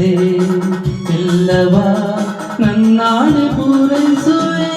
ಈಗಲೇ ಎಲ್ಲವ ನನ್ನಾಣೆ ಪೂರೈಸುವೆ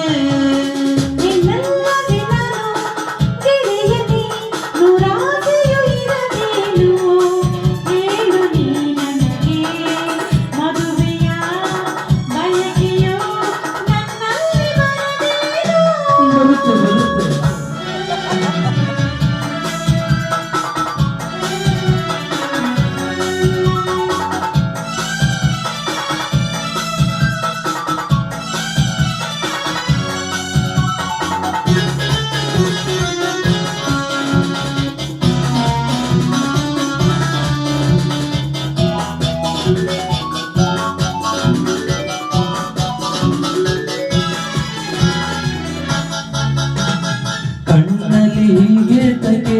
ಕಣ್ಣಲ್ಲಿ ಹೀಗೆತಕ್ಕೆ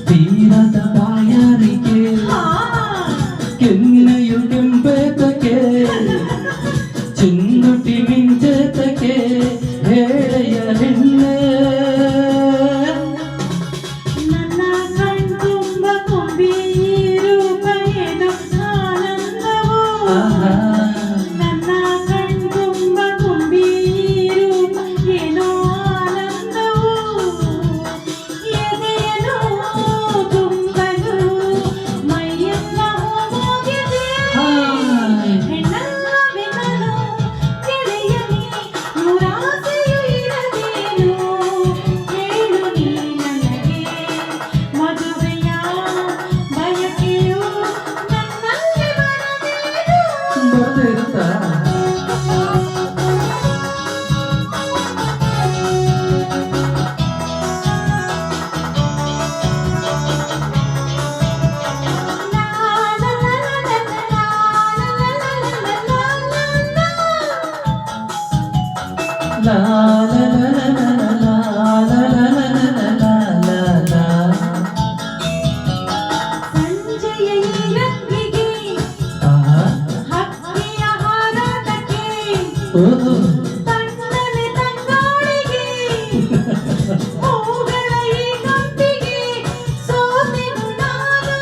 ತೀರದ ಬಾಯಾರಿಕೆ ಕೆನ್ನೆಯು ಕೆಂಪೇತಕ್ಕೆ ಚಿಂದುಟಿ ಮಿಂಚೇತಕ್ಕೆ ಹೇಳೆಯ ಹೆಣ್ಣೆ ನನ್ನ ಕಣ್ತುಂಬ ತುಂಬಿರು ಬಯಲು ಆನಂದವು ನನ್ನ ಕಣ್ತುಂಬ ತುಂಬಿರು ಏನೋ la la la la la la la la la la ಸಂಜೆಯ ರಂಗಿಗೆ ಹಕ್ಕಿಯ ಹಾರಾಟಕ್ಕೆ ತಣ್ಣನೆ ತಂಗಾಳಿಗೆ ಹೂಗಳ ಈ ಕಂಪಿಗೆ ಸೋತೆನು ನಾನು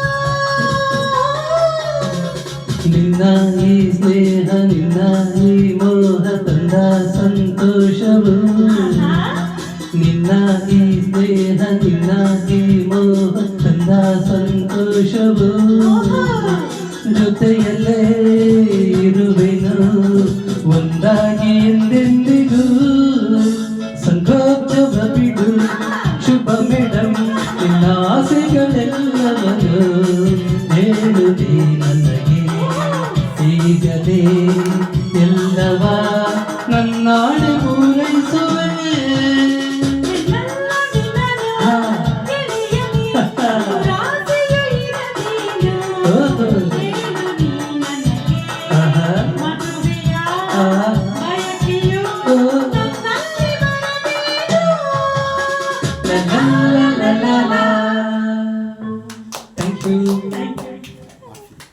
ನಿನ್ನ ಈ ಸ್ನೇಹ ನಿನ್ನ ಈ ಮೋಹ ತಂದ ಸಂತೋಷವು ನಿನ್ನ ಈ ಸ್ನೇಹ ನಿನ್ನ ಈ ಮೋಹ ತಂದ ಸಂತೋಷವು ಜೊತೆಯಲ್ಲೇ ಇರುವೆನು ಒಂದಾಗಿ ಎಂದೆಂದಿಗೂ ಸಂಕೋಚವ ಬಿಡು ಶುಭ ಮೇಡಮ್ ನಿನ್ನ ಆಸೆಗಳೆಲ್ಲವನ್ನು ಹೇಳುವೆ ನನಗೆ ಈಗಲೇ ಎಲ್ಲವ ನನ್ನಾಣೆ ಪೂರೈಸುವೆ la la la la la